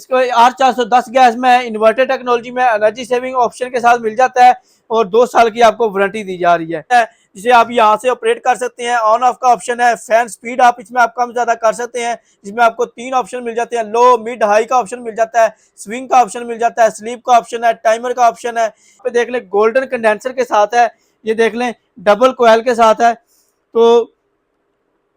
इसको R410 gas में inverter technology में एनर्जी सेविंग ऑप्शन के साथ मिल जाता है और 2 साल की आपको वारंटी दी जा रही है, जिसे आप यहाँ से ऑपरेट कर सकते हैं। ऑन ऑफ का ऑप्शन है, फैन स्पीड आप इसमें आप कम ज़्यादा कर सकते हैं, जिसमें आपको 3 ऑप्शन मिल जाते हैं। लो, मिड, हाई का ऑप्शन मिल जाता है, स्विंग का ऑप्शन मिल जाता है, स्लीप का ऑप्शन है, टाइमर का ऑप्शन है। पे देख लें गोल्डन कंडेंसर के साथ है, ये देख लें डबल कोयल के साथ है, तो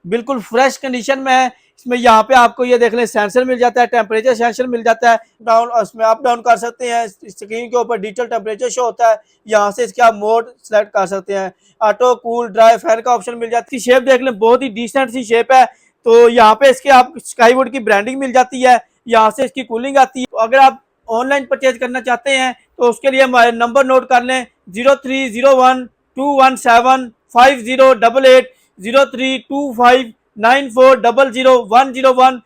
बिल्कुल फ्रेश कंडीशन में है। इसमें यहाँ पे आपको ये देख लें सेंसर मिल जाता है, टेम्परेचर सेंसर मिल जाता है, डाउन उसमें अप डाउन कर सकते हैं। स्क्रीन के ऊपर डिजिटल टेम्परेचर शो होता है, यहाँ से इसके आप मोड सेलेक्ट कर सकते हैं। ऑटो कूल ड्राई फैन का ऑप्शन मिल जाता है। इसकी शेप देख लें बहुत ही डिसेंट सी शेप है, तो यहाँ पे इसके आप स्काईवुड की ब्रांडिंग मिल जाती है, यहाँ से इसकी कूलिंग आती है। अगर आप ऑनलाइन परचेज करना चाहते हैं तो उसके लिए हमारे नंबर नोट कर लें 0301217508 032594000101।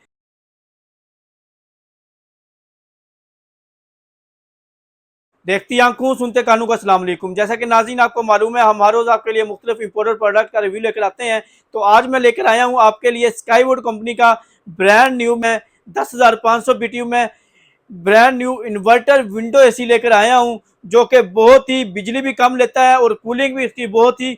देखती आंखों सुनते कानों का अस्सलाम वालेकुम। जैसा कि नाज़रीन आपको मालूम है, हम हर रोज़ आपके लिए मुख्तलिफ इंपोर्टेड प्रोडक्ट का रिव्यू लेकर आते हैं। तो आज मैं लेकर आया हूं आपके लिए स्काईवुड कंपनी का ब्रांड न्यू में 10,500 BTU में brand new inverter window AC लेकर आया हूं, जो कि बहुत ही बिजली भी कम लेता है और कूलिंग भी इसकी बहुत ही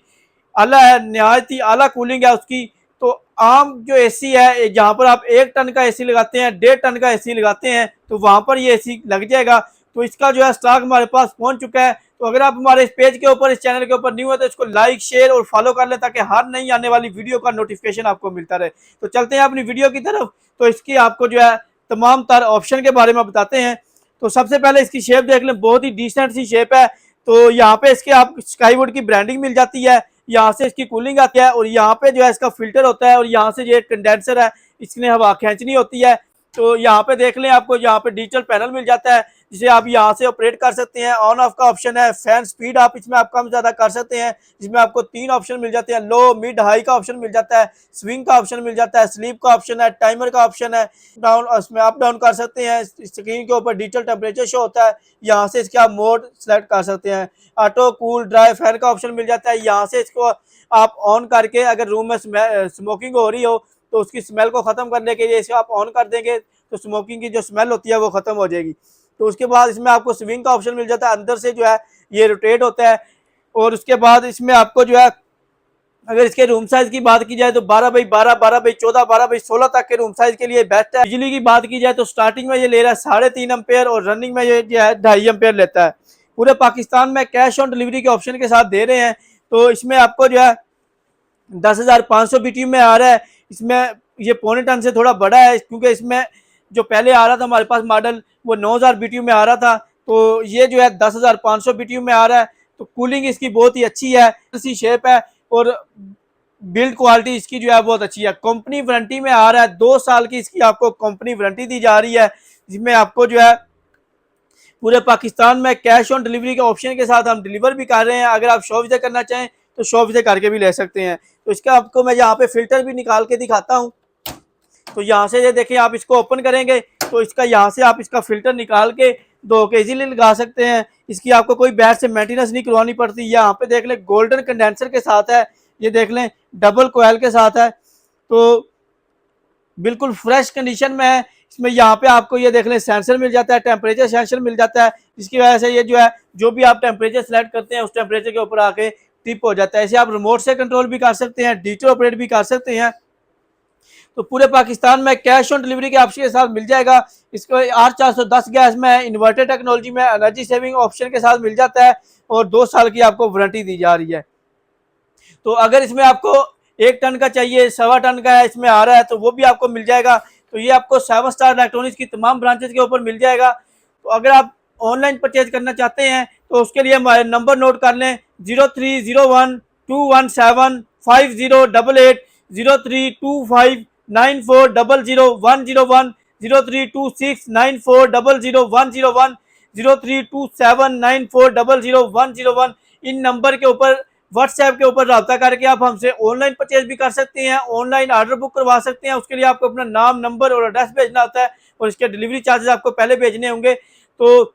आला है, नहायत ही आला कूलिंग है उसकी। तो आम जो एसी है, जहाँ पर आप 1 टन का एसी लगाते हैं, 1.5 टन का एसी लगाते हैं, तो वहाँ पर ये एसी लग जाएगा। तो इसका जो है स्टॉक हमारे पास पहुंच चुका है। तो अगर आप हमारे इस पेज के ऊपर, इस चैनल के ऊपर न्यू है, तो इसको लाइक शेयर और फॉलो कर लें, ताकि हर नई आने वाली वीडियो का नोटिफिकेशन आपको मिलता रहे। तो चलते हैं अपनी वीडियो की तरफ। तो इसकी आपको जो है तमाम तर ऑप्शन के बारे में बताते हैं। तो सबसे पहले इसकी शेप देख लें, बहुत ही डिसेंट सी शेप है। तो यहाँ पे इसके आप स्काईवुड की ब्रांडिंग मिल जाती है, यहाँ से इसकी कूलिंग आती है और यहाँ पे जो है इसका फिल्टर होता है और यहाँ से जो कंडेंसर है, इसने हवा खींचनी होती है। तो यहाँ पे देख लें, आपको यहाँ पे डिजिटल पैनल मिल जाता है, जिसे आप यहाँ से ऑपरेट कर सकते हैं। ऑन ऑफ का ऑप्शन है, फैन स्पीड आप इसमें आप कम ज़्यादा कर सकते हैं, जिसमें आपको 3 ऑप्शन मिल जाते हैं। लो, मिड, हाई का ऑप्शन मिल जाता है, स्विंग का ऑप्शन मिल जाता है, स्लीप का ऑप्शन है, टाइमर का ऑप्शन है, डाउन उसमें अप डाउन कर सकते हैं। स्क्रीन के ऊपर डिजिटल टेम्परेचर शो होता है, यहाँ से इसके आप मोड सेलेक्ट कर सकते हैं। ऑटो कूल ड्राई फैन का ऑप्शन मिल जाता है, यहाँ से इसको आप ऑन करके अगर रूम में स्मोकिंग हो रही हो तो उसकी स्मेल को ख़त्म करने के लिए इसको आप ऑन कर देंगे, तो स्मोकिंग की जो स्मेल होती है वो ख़त्म हो जाएगी। तो उसके बाद इसमें आपको स्विंग का ऑप्शन मिल जाता है, अंदर से जो है ये रोटेट होता है। और उसके बाद इसमें आपको जो है, अगर इसके रूम साइज की बात की जाए तो 12x12, 12x14, 12x16 तक के रूम साइज के लिए बेस्ट है। बिजली की बात की जाए तो स्टार्टिंग में ये ले रहा है 3.5 एम्पेयर और रनिंग में ये जो है 2.5 एम्पेयर लेता है। पूरे पाकिस्तान में कैश ऑन डिलीवरी के ऑप्शन के साथ दे रहे हैं। तो इसमें आपको जो है 10,500 BTU में आ रहा है। इसमें ये 0.25 टन से थोड़ा बड़ा है, क्योंकि इसमें जो पहले आ रहा था हमारे पास मॉडल, वो 9,000 BTU में आ रहा था, तो ये जो है 10,500 BTU में आ रहा है। तो कूलिंग इसकी बहुत ही अच्छी है, इसी शेप है और बिल्ड क्वालिटी इसकी जो है बहुत अच्छी है। कंपनी वारंटी में आ रहा है, 2 साल की इसकी आपको कंपनी वारंटी दी जा रही है, जिसमें आपको जो है पूरे पाकिस्तान में कैश ऑन डिलीवरी के ऑप्शन के साथ हम डिलीवर भी कर रहे हैं। अगर आप शॉप विजिट करना चाहें तो शॉप विजिट करके भी ले सकते हैं। तो इसका आपको मैं यहाँ पे फिल्टर भी निकाल के दिखाता हूँ। तो यहाँ से ये देखिए, आप इसको ओपन करेंगे तो इसका यहाँ से आप इसका फिल्टर निकाल के धो के इजीली लगा सकते हैं। इसकी आपको कोई बैट से मेंटेनेंस नहीं करवानी पड़ती। यहाँ पे देख लें गोल्डन कंडेंसर के साथ है, ये देख लें डबल कोयल के साथ है, तो बिल्कुल फ्रेश कंडीशन में है। इसमें यहाँ पे आपको ये देख लें सेंसर मिल जाता है, टेम्परेचर सेंसर मिल जाता है, जिसकी वजह से ये जो है जो भी आप टेम्परेचर सेलेक्ट करते हैं उस टेम्परेचर के ऊपर आके टिप हो जाता है। इसे आप रिमोट से कंट्रोल भी कर सकते हैं, डिजिटल ऑपरेट भी कर सकते हैं। तो पूरे पाकिस्तान में कैश ऑन डिलीवरी के ऑप्शन के साथ मिल जाएगा। इसको R410 गैस में इन्वर्टर टेक्नोलॉजी में एनर्जी सेविंग ऑप्शन के साथ मिल जाता है और 2 साल की आपको वारंटी दी जा रही है। तो अगर इसमें आपको 1 टन का चाहिए, 1.25 टन का है इसमें आ रहा है, तो वो भी आपको मिल जाएगा। तो ये आपको 7 स्टार इलेक्ट्रॉनिक्स की तमाम ब्रांचेज के ऊपर मिल जाएगा। तो अगर आप ऑनलाइन परचेज करना चाहते हैं तो उसके लिए हमारे नंबर नोट कर लें 0301217508 032594000101 032694000101 032794000101। इन नंबर के ऊपर व्हाट्सएप के ऊपर रब्ता करके आप हमसे ऑनलाइन परचेज भी कर सकते हैं, ऑनलाइन ऑर्डर बुक करवा सकते हैं। उसके लिए आपको अपना नाम, नंबर और एड्रेस भेजना होता है और इसके डिलीवरी चार्जेस आपको पहले भेजने होंगे। तो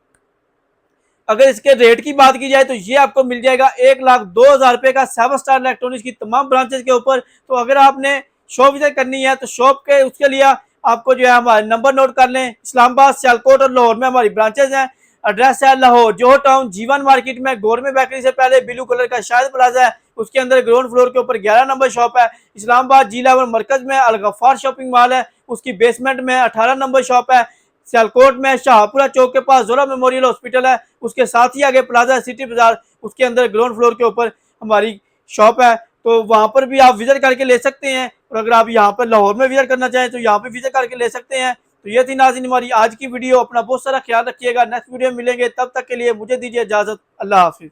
अगर इसके रेट की बात की जाए तो ये आपको मिल जाएगा 1,02,000 रुपये का 7 स्टार इलेक्ट्रॉनिक्स की तमाम ब्रांचेज के ऊपर। तो अगर आपने शॉप विजिट करनी है तो शॉप के उसके लिए आपको जो है हमारे नंबर नोट कर लें। इस्लामाबाद, सियालकोट और लाहौर में हमारी ब्रांचेज हैं। एड्रेस है लाहौर जोहर टाउन जीवन मार्केट में गौरमेंट बेकरी से पहले ब्लू कलर का शायद प्लाजा है, उसके अंदर ग्राउंड फ्लोर के ऊपर 11 नंबर शॉप है। इस्लामाबाद जी लेवल मरकज में अल गफ्फार शॉपिंग मॉल है, उसकी बेसमेंट में 18 नंबर शॉप है। सियालकोट में शाहपुरा चौक के पास जोरा मेमोरियल हॉस्पिटल है, उसके साथ ही आगे प्लाजा सिटी बाजार, उसके अंदर ग्राउंड फ्लोर के ऊपर हमारी शॉप है। तो वहां पर भी आप विजिट करके ले सकते हैं, और अगर आप यहाँ पर लाहौर में विजिट करना चाहें तो यहाँ पे विजिट करके ले सकते हैं। तो ये थी नाज़रीन हमारी आज की वीडियो। अपना बहुत सारा ख्याल रखिएगा, नेक्स्ट वीडियो में मिलेंगे, तब तक के लिए मुझे दीजिए इजाजत। अल्लाह हाफिज।